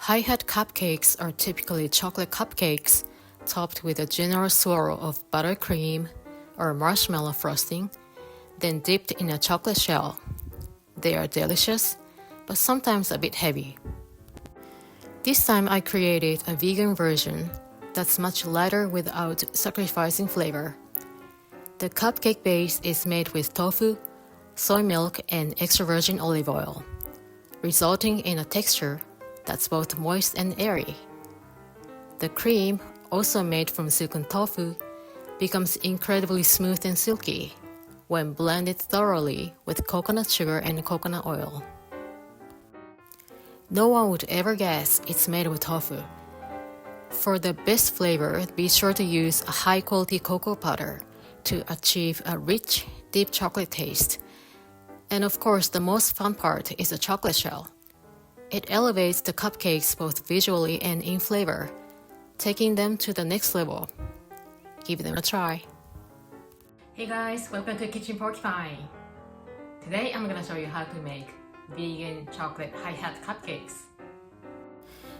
Hi-hat cupcakes are typically chocolate cupcakes topped with a generous swirl of buttercream or marshmallow frosting, then dipped in a chocolate shell. They are delicious, but sometimes a bit heavy. This time I created a vegan version that's much lighter without sacrificing flavor. The cupcake base is made with tofu, soy milk, and extra virgin olive oil, resulting in a texture that's both moist and airy. The cream, also made from silken tofu, becomes incredibly smooth and silky when blended thoroughly with coconut sugar and coconut oil. No one would ever guess it's made with tofu. For the best flavor, be sure to use a high-quality cocoa powder to achieve a rich, deep chocolate taste. And of course, the most fun part is the chocolate shell. It elevates the cupcakes both visually and in flavor, taking them to the next level. Give them a try. Hey guys, welcome to Kitchen Porcupine. Today I'm gonna show you how to make vegan chocolate hi-hat cupcakes.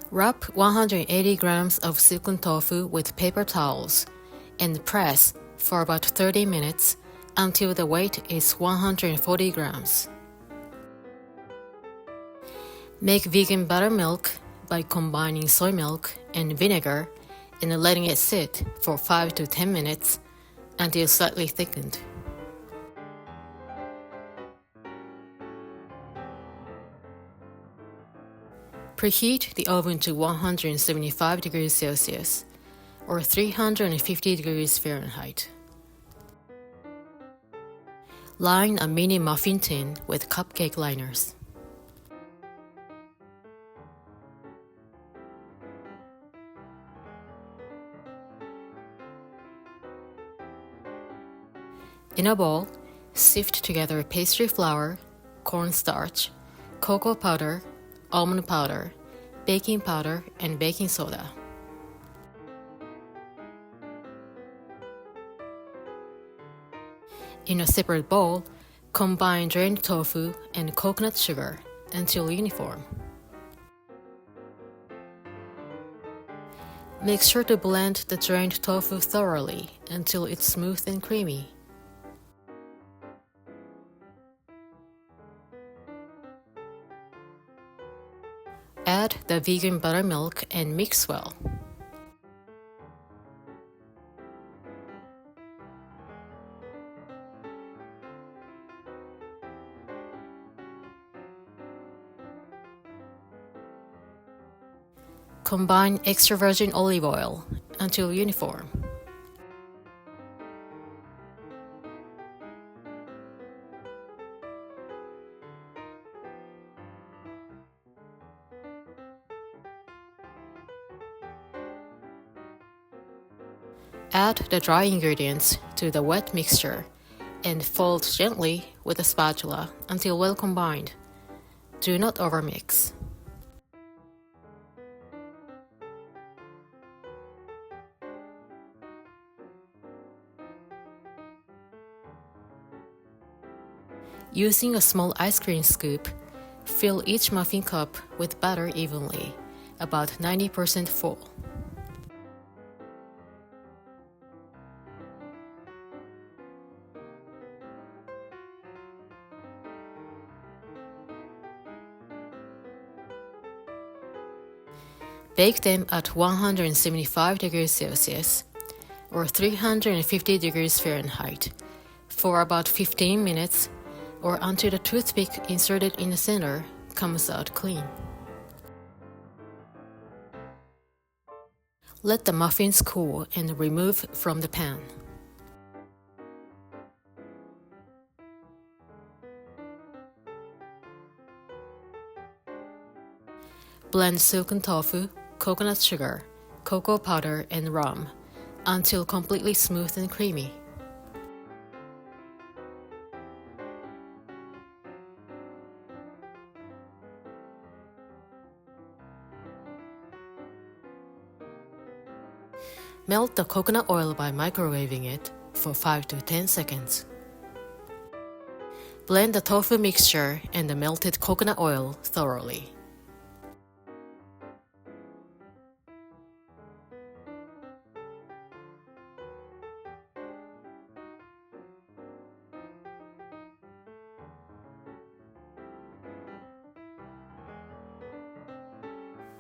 Wrap 180 grams of silken tofu with paper towels and press for about 30 minutes until the weight is 140 grams. Make vegan buttermilk by combining soy milk and vinegar and letting it sit for 5 to 10 minutes until slightly thickened. Preheat the oven to 175 degrees Celsius or 350 degrees Fahrenheit. Line a mini muffin tin with cupcake liners. In a bowl, sift together pastry flour, cornstarch, cocoa powder, almond powder, baking powder, and baking soda. In a separate bowl, combine drained tofu and coconut sugar until uniform. Make sure to blend the drained tofu thoroughly until it's smooth and creamy. Add the vegan buttermilk and mix well. Combine extra virgin olive oil until uniform. Add the dry ingredients to the wet mixture and fold gently with a spatula until well combined. Do not overmix. Using a small ice cream scoop, fill each muffin cup with batter evenly, about 90% full. Bake them at 175 degrees Celsius or 350 degrees Fahrenheit for about 15 minutes or until the toothpick inserted in the center comes out clean. Let the muffins cool and remove from the pan. Blend silken tofu, coconut sugar, cocoa powder, and rum until completely smooth and creamy. Melt the coconut oil by microwaving it for 5 to 10 seconds. Blend the tofu mixture and the melted coconut oil thoroughly.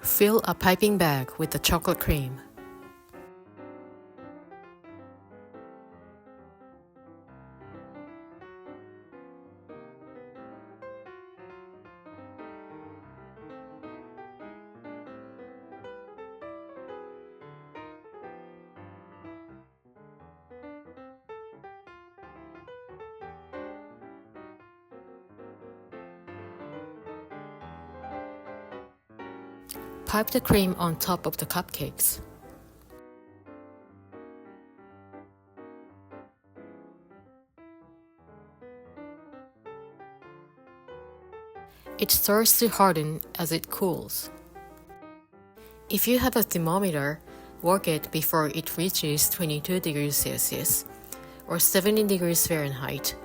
Fill a piping bag with the chocolate cream. Pipe the cream on top of the cupcakes. It starts to harden as it cools. If you have a thermometer, work it before it reaches 22 degrees Celsius or 70 degrees Fahrenheit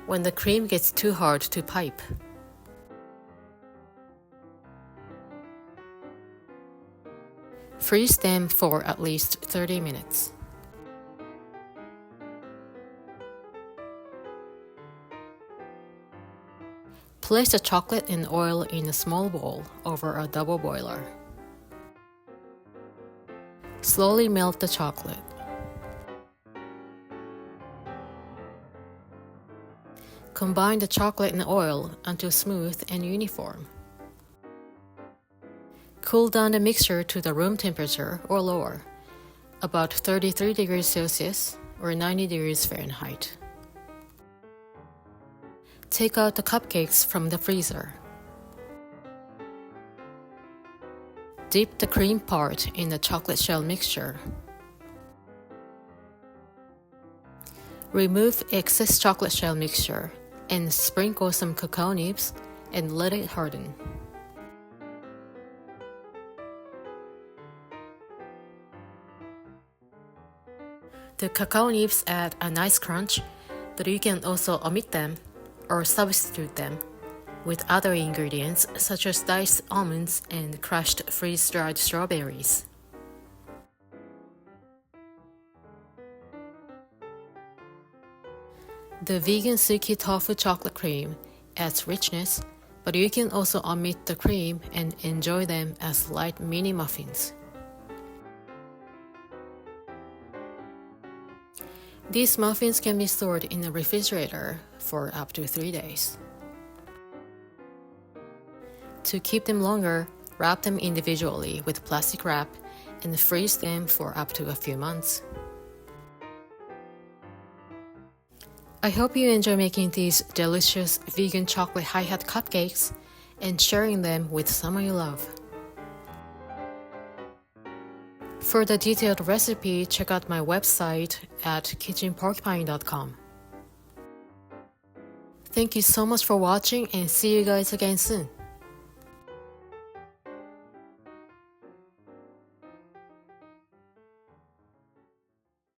when the cream gets too hard to pipe. Freeze them for at least 30 minutes. Place the chocolate and oil in a small bowl over a double boiler. Slowly melt the chocolate. Combine the chocolate and oil until smooth and uniform. Cool down the mixture to the room temperature or lower, about 33 degrees Celsius or 90 degrees Fahrenheit. Take out the cupcakes from the freezer. Dip the cream part in the chocolate shell mixture. Remove excess chocolate shell mixture and sprinkle some cacao nibs and let it harden. The cacao nibs add a nice crunch, but you can also omit them or substitute them with other ingredients such as diced almonds and crushed freeze-dried strawberries. The vegan Silky tofu chocolate cream adds richness, but you can also omit the cream and enjoy them as light mini muffins. These muffins can be stored in the refrigerator for up to 3 days. To keep them longer, wrap them individually with plastic wrap and freeze them for up to a few months. I hope you enjoy making these delicious vegan chocolate hi-hat cupcakes and sharing them with someone you love. For the detailed recipe, check out my website at kitchenporcupine.com. Thank you so much for watching and see you guys again soon.